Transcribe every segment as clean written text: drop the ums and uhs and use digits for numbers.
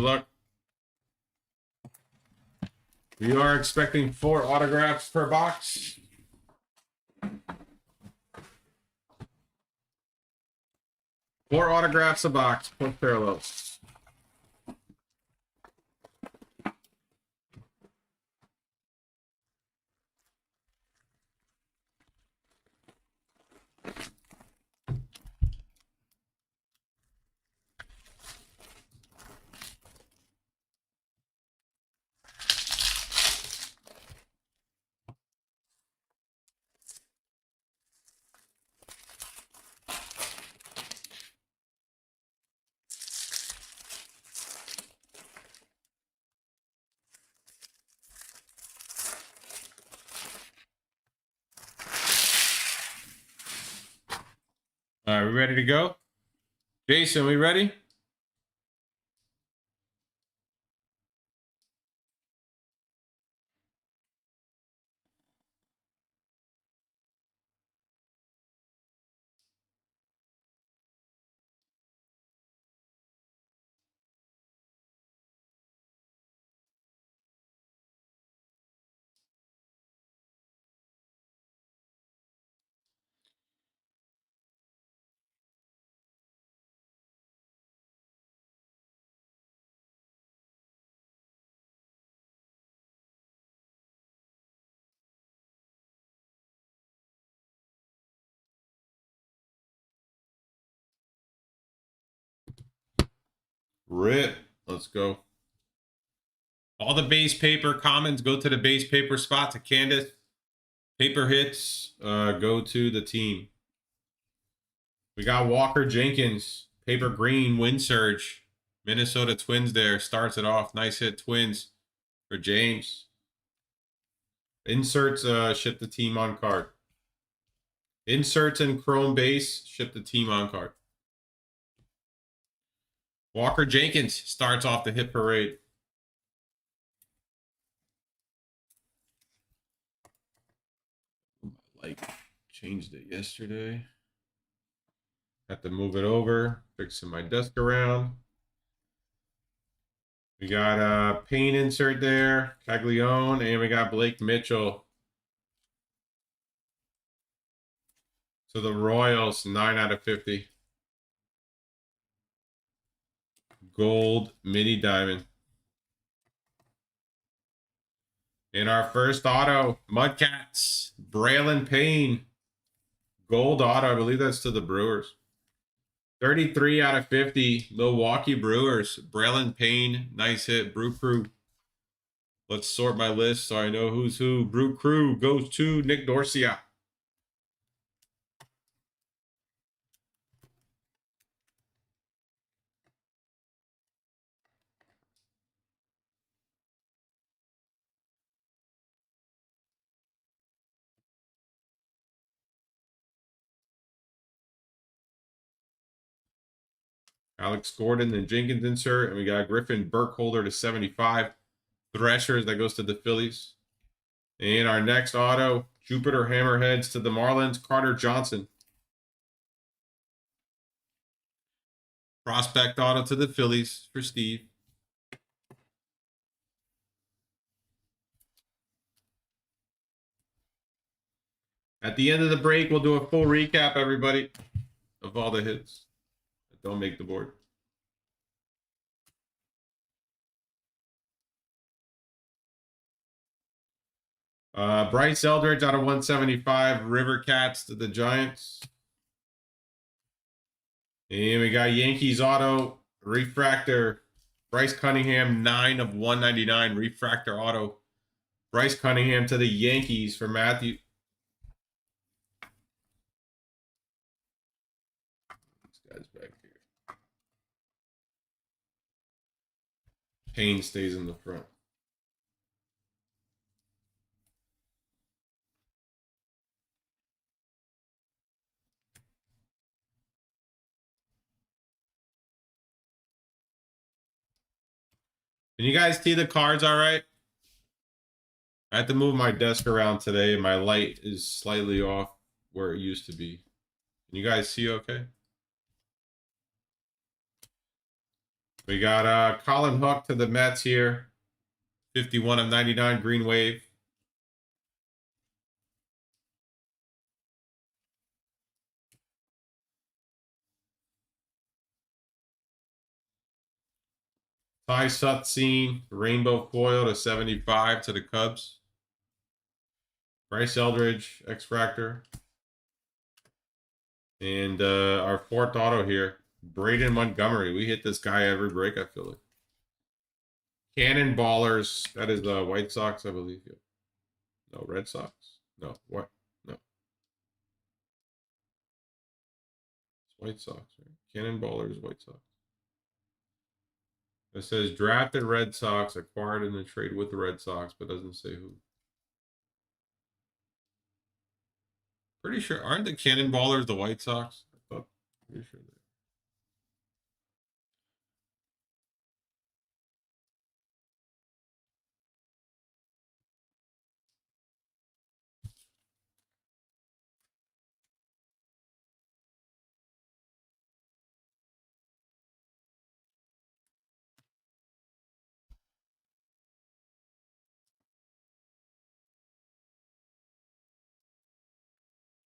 Good luck. We are expecting 4 autographs per box. Four autographs a box, plus parallels. All right, we ready to go? Jason, we ready? Rip. Let's go. All the base paper commons go to the base paper spot to Candace. Paper hits go to the team. We got Walker Jenkins. Paper green, Wind Surge. Minnesota Twins there. Starts it off. Nice hit, Twins for James. Inserts ship the team on card. Inserts and chrome base ship the team on card. Walker Jenkins starts off the hit parade. Like, changed it yesterday. Have to move it over. Fixing my desk around. We got a Payne insert there. Caglione. And we got Blake Mitchell. So the Royals, 9 out of 50. Gold mini diamond. In our first auto, Mudcats, Braylon Payne. Gold auto, I believe that's to the Brewers. 33 out of 50, Milwaukee Brewers. Braylon Payne, nice hit. Brew Crew. Let's sort my list so I know who's who. Brew Crew goes to Nick Dorcia. Alex Gordon and Jenkins insert. And we got Griffin Burkholder to 75. Threshers, that goes to the Phillies. And our next auto, Jupiter Hammerheads to the Marlins, Carter Johnson. Prospect auto to the Phillies for Steve. At the end of the break, we'll do a full recap, everybody, of all the hits that don't make the board. Bryce Eldridge out of 175. River Cats to the Giants. And we got Yankees auto refractor. Bryce Cunningham, 9 of 199. Refractor auto. Bryce Cunningham to the Yankees for Matthew. This guy's back here. Payne stays in the front. Can you guys see the cards all right? I had to move my desk around today. My light is slightly off where it used to be. Can you guys see okay? We got Colin Hook to the Mets here. 51 of 99 green wave. Ty Sutsine, rainbow foil to 75 to the Cubs. Bryce Eldridge, X-Fractor. And our fourth auto here, Braden Montgomery. We hit this guy every break, I feel like. Cannonballers. That is White Sox, I believe. No, Red Sox. No, what? No. It's White Sox, right? Cannonballers, White Sox. It says drafted Red Sox, acquired in the trade with the Red Sox, but doesn't say who. Pretty sure, aren't the Cannonballers the White Sox? I thought, pretty sure they.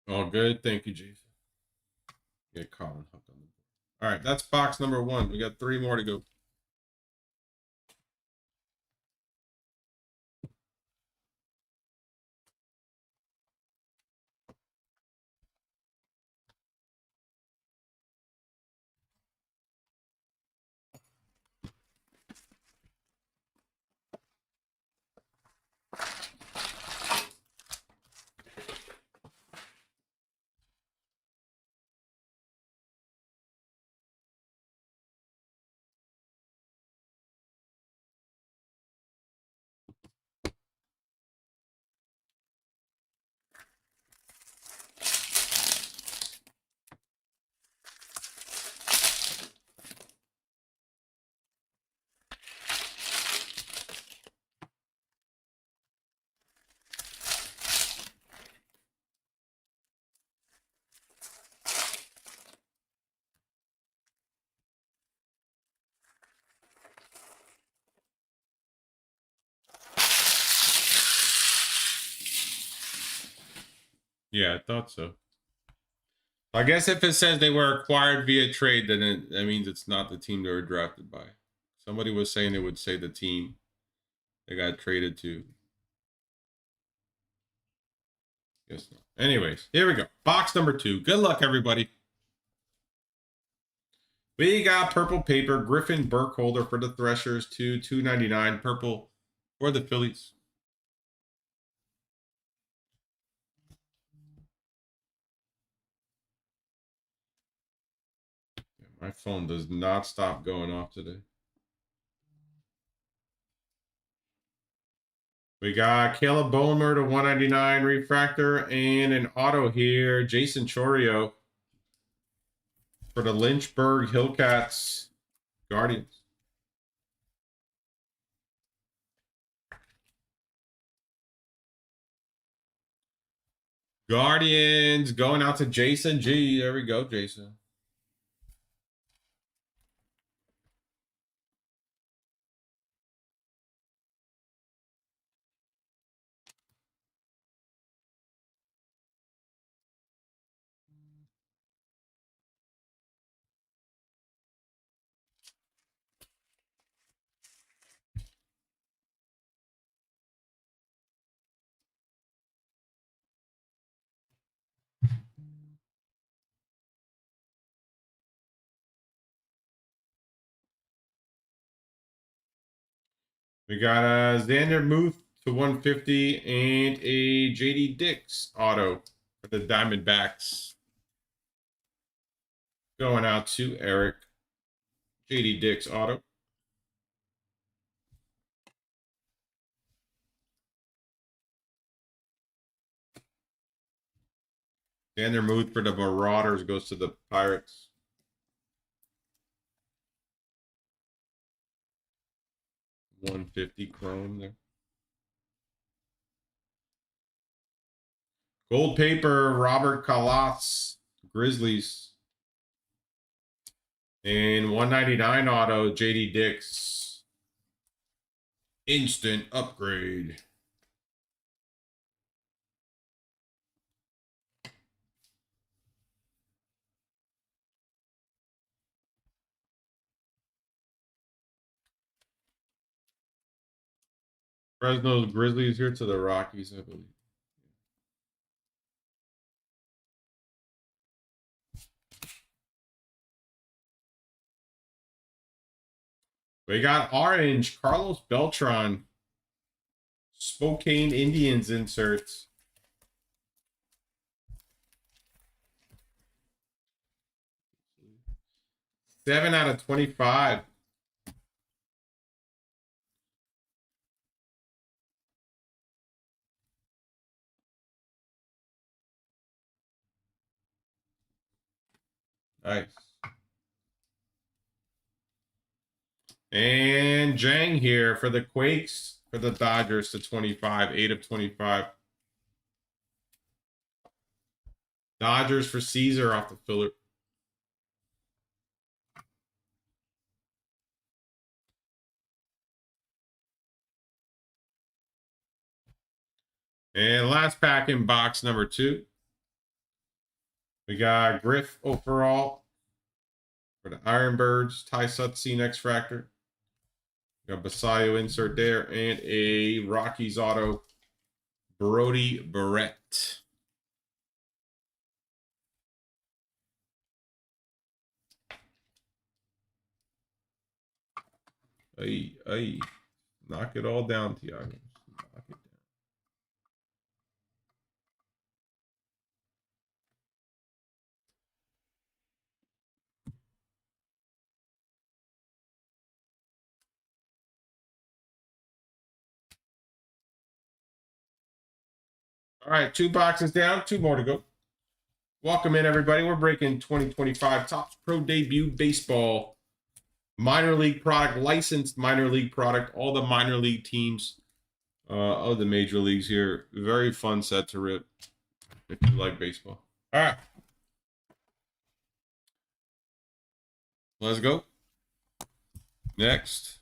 All good. Thank you, Jason. Get Colin Hook on the board. All right, that's box number 1. We got 3 more to go. Yeah, I thought so. I guess if it says they were acquired via trade, then that means it's not the team they were drafted by. Somebody was saying they would say the team they got traded to. Guess not. Anyways, here we go. Box number 2. Good luck, everybody. We got purple paper, Griffin Burkholder for the Threshers to 299. Purple for the Phillies. My phone does not stop going off today. We got Caleb Boehmer to 199 refractor and an auto here, Jason Chorio for the Lynchburg Hillcats Guardians. Guardians going out to Jason G. There we go, Jason. We got Xander Muth to 150 and a JD Dix auto for the Diamondbacks. Going out to Eric. JD Dix auto. Xander Muth for the Marauders goes to the Pirates. $150 chrome there. Gold paper, Robert Kalatz, Grizzlies. And 199 auto, JD Dix. Instant upgrade. Fresno's Grizzlies here to the Rockies, I believe. We got orange, Carlos Beltran. Spokane Indians inserts. Seven out of 25. Nice. And Jang here for the Quakes, for the Dodgers to 25, 8 of 25. Dodgers for Caesar off the filler. And last pack in box number 2. We got Griff overall for the Ironbirds, Ty Sutsine X-Fractor. We got Basayo insert there, and a Rockies auto, Brody Barrett. Hey, knock it all down, Tiago. Knock it down. All right, 2 boxes down, 2 more to go. Welcome in, everybody. We're breaking 2025 Topps Pro Debut Baseball. Minor league product, licensed minor league product. All the minor league teams of the major leagues here. Very fun set to rip if you like baseball. All right. Let's go. Next.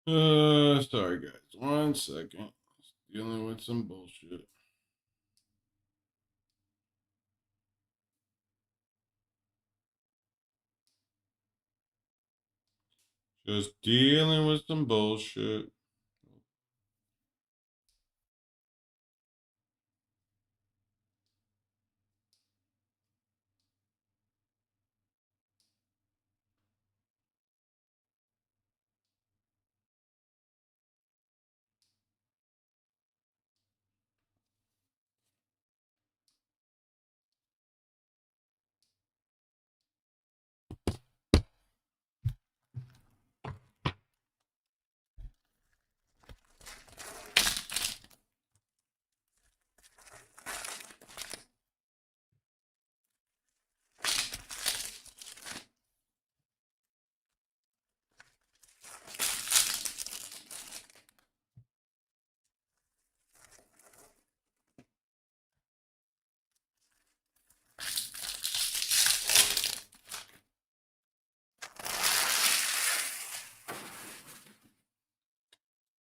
Sorry guys. 1 second. Dealing with some bullshit. Just dealing with some bullshit.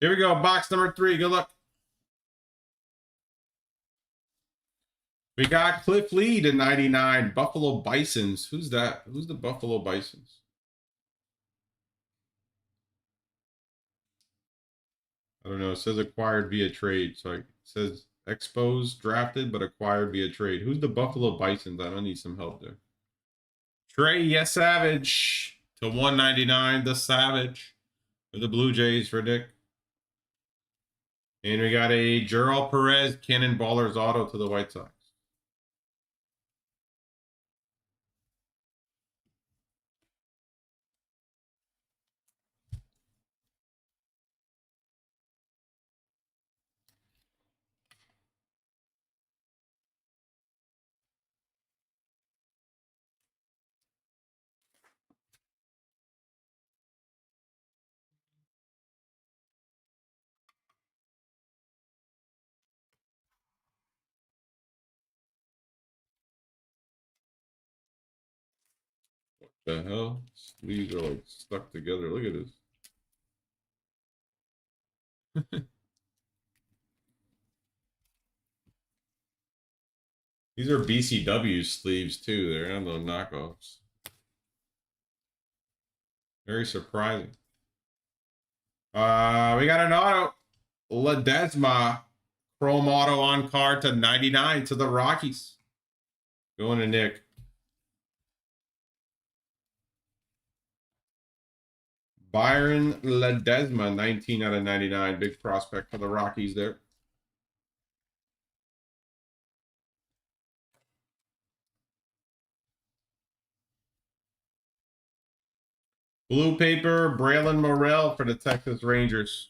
Here we go. Box number 3. Good luck. We got Cliff Lee to 99. Buffalo Bisons. Who's that? Who's the Buffalo Bisons? I don't know. It says acquired via trade. So it says Expos drafted, but acquired via trade. Who's the Buffalo Bisons? I don't need some help there. Trey, yes, Savage to 199. The Savage for the Blue Jays for Dick. And we got a Gerald Perez Cannonballers auto to the White Sox. What the hell? These are like stuck together. Look at this. These are BCW sleeves too. They're not no knockoffs. Very surprising. We got an auto. Ledesma chrome auto on card to 99 to the Rockies. Going to Nick. Byron Ledesma, 19 out of 99. Big prospect for the Rockies there. Blue paper, Braylon Morrell for the Texas Rangers.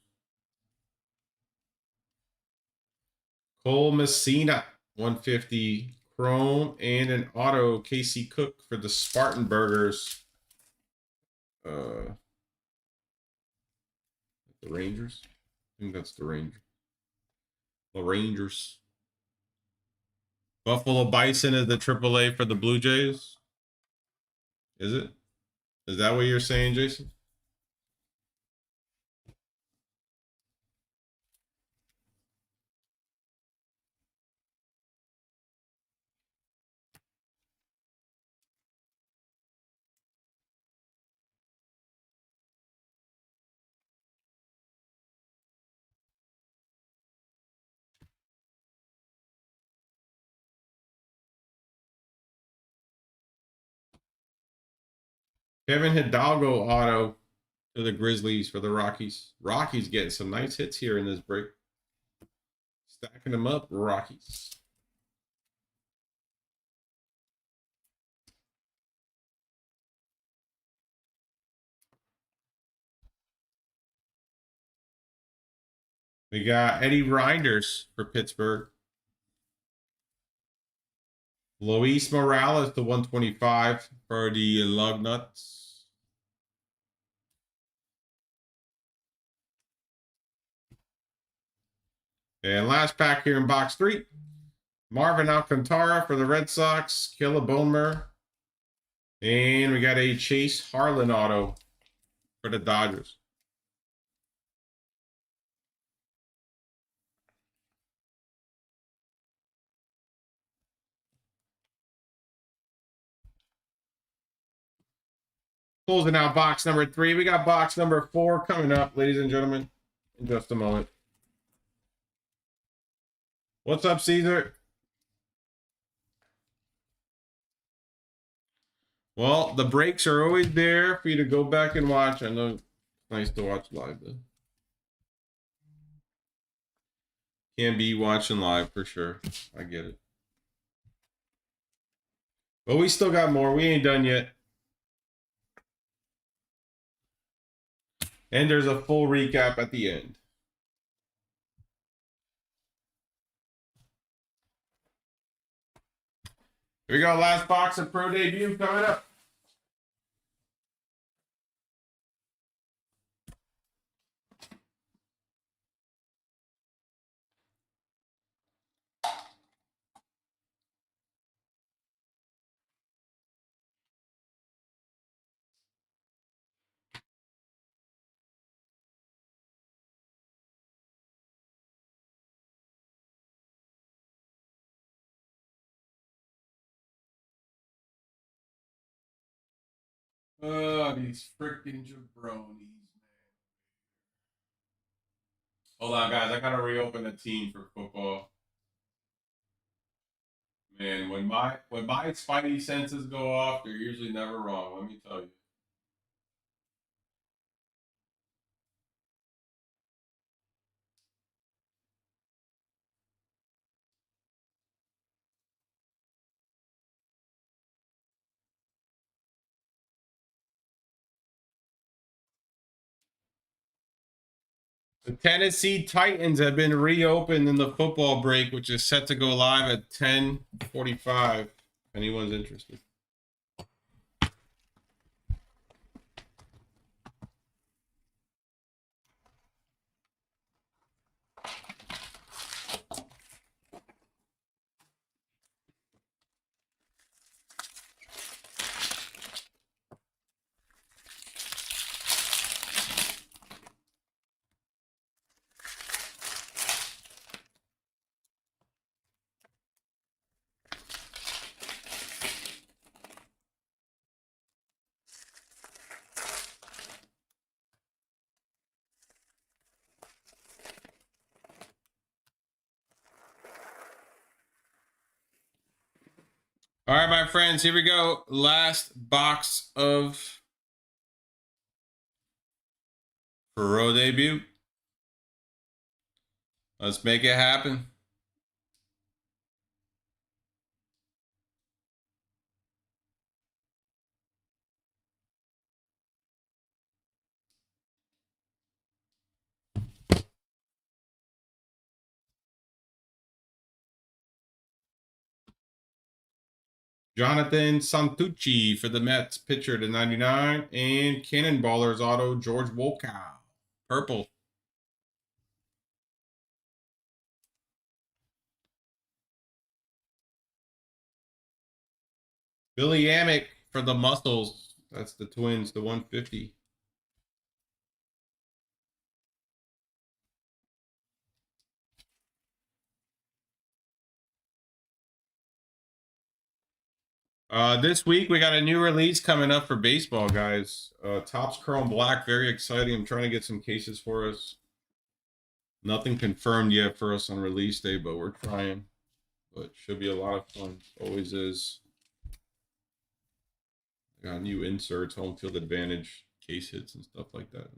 Cole Messina, 150 chrome, and an auto Casey Cook for the Spartanburgers. The Rangers? I think that's the Rangers. The Rangers. Buffalo Bison is the AAA for the Blue Jays. Is it? Is that what you're saying, Jason? Kevin Hidalgo auto to the Grizzlies for the Rockies. Rockies getting some nice hits here in this break. Stacking them up, Rockies. We got Eddie Reinders for Pittsburgh. Luis Morales to 125 for the Lugnuts. And last pack here in box 3. Marvin Alcantara for the Red Sox. Killa Bonemer. And we got a Chase Harlan auto for the Dodgers. Closing out box number 3. We got box number 4 coming up, ladies and gentlemen, in just a moment. What's up, Caesar? Well, the breaks are always there for you to go back and watch. I know it's nice to watch live, though. Can't be watching live for sure. I get it. But we still got more. We ain't done yet. And there's a full recap at the end. Here we go. Last box of Pro Debut coming up. Oh, these freaking jabronis, man. Hold on, guys. I gotta reopen the team for football. Man, when my spidey senses go off, they're usually never wrong. Let me tell you. The Tennessee Titans have been reopened in the football break, which is set to go live at 10:45. If anyone's interested. All right, my friends, here we go. Last box of Pro debut. Let's make it happen. Jonathan Santucci for the Mets, pitcher to 99. And Cannonballers auto, George Wolkow. Purple. Billy Amick for the Muscles. That's the Twins, the 150. This week we got a new release coming up for baseball, guys. Topps Chrome Black, very exciting. I'm trying to get some cases for us. Nothing confirmed yet for us on release day, but we're trying. But should be a lot of fun. Always is. Got new inserts, home field advantage, case hits, and stuff like that.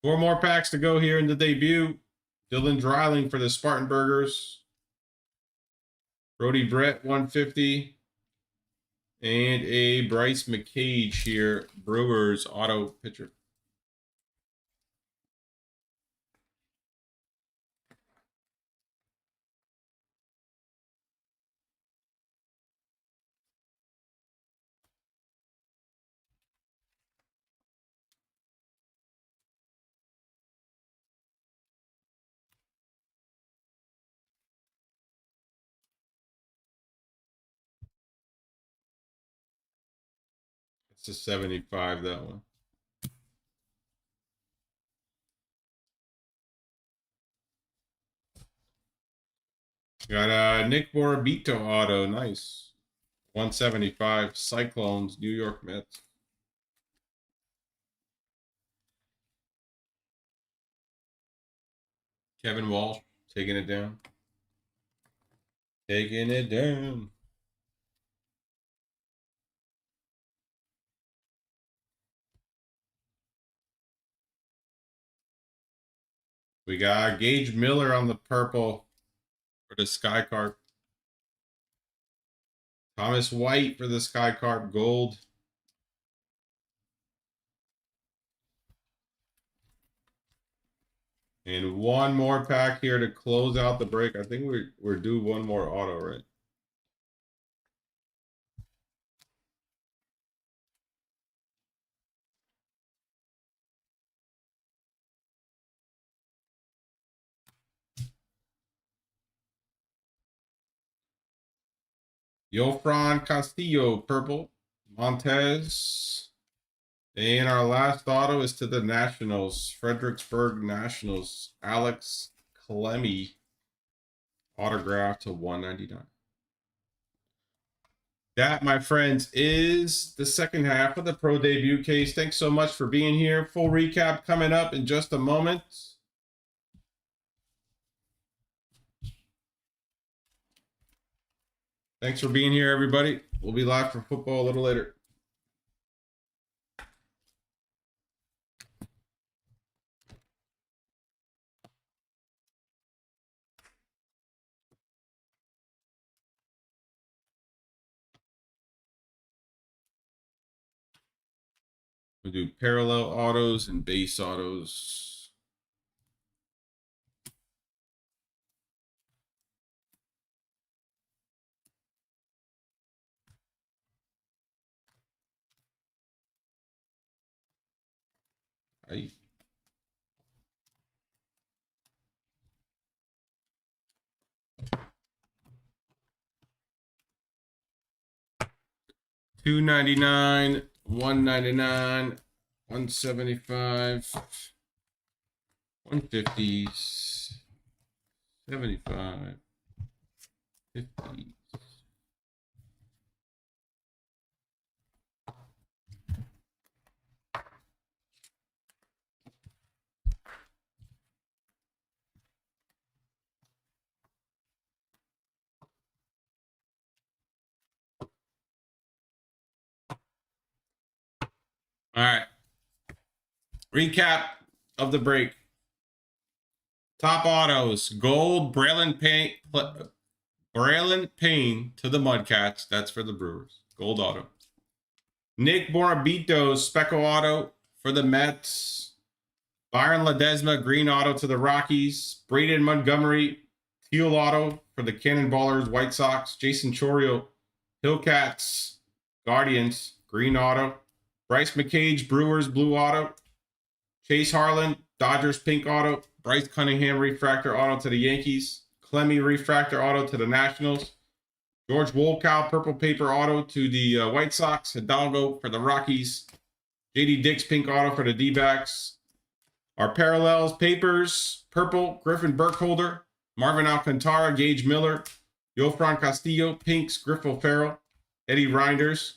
4 more packs to go here in the debut. Dylan Dreiling for the Spartanburgers. Brody Brett, 150. And a Bryce McCage here, Brewers auto pitcher. It's a 75, that one. Got a Nick Borabito auto, nice. 175, Cyclones, New York Mets. Kevin Walsh, taking it down. Taking it down. We got Gage Miller on the purple for the Sky Carp. Thomas White for the Sky Carp gold. And one more pack here to close out the break. I think we're due one more auto, right? Yofran Castillo, purple. Montez. And our last auto is to the Nationals. Fredericksburg Nationals. Alex Clemmy. Autograph to 199. That, my friends, is the second half of the Pro Debut case. Thanks so much for being here. Full recap coming up in just a moment. Thanks for being here, everybody. We'll be live for football a little later. We'll do parallel autos and base autos. Right. $2.99, $1.99, $1.75, $1.50s, $75, $50. All right. Recap of the break. Top autos, gold, Braylon Payne to the Mudcats. That's for the Brewers. Gold auto. Nick Morabito's Speckle auto for the Mets. Byron Ledesma, green auto to the Rockies. Braden Montgomery, teal auto for the Cannonballers, White Sox. Jason Chorio, Hillcats, Guardians, green auto. Bryce McCage, Brewers, blue auto. Chase Harlan, Dodgers, pink auto. Bryce Cunningham, refractor auto to the Yankees. Clemmy, refractor auto to the Nationals. George Wolkow, purple paper auto to the White Sox. Hidalgo for the Rockies. JD Dix, pink auto for the D-backs. Our parallels, papers, purple, Griffin Burkholder. Marvin Alcantara, Gage Miller. Yofran Castillo, pinks, Griffo Farrell. Eddie Reinders.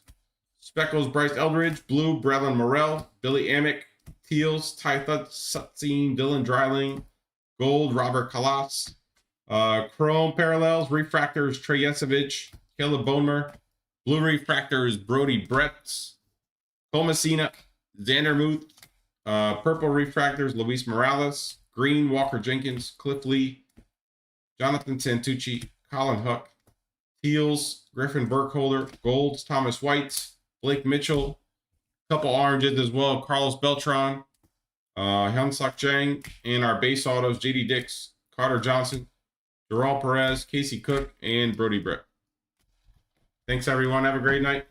Speckles, Bryce Eldridge. Blue, Braylon Morrell. Billy Amick. Teals, Ty Sutsine, Dylan Dreiling. Gold, Robert Kalas. Chrome parallels, refractors, Trey Yesevich, Caleb Bonemer. Blue refractors, Brody Bretts. Cole Messina, Xander Muth. Purple refractors, Luis Morales. Green, Walker Jenkins, Cliff Lee. Jonathan Santucci, Colin Huck. Teals, Griffin Burkholder. Golds, Thomas White. Blake Mitchell. Couple oranges as well, Carlos Beltran. Hyunsuk Chang. And our base autos, JD Dix, Carter Johnson. Gerald Perez, Casey Cook, and Brody Brett. Thanks, everyone. Have a great night.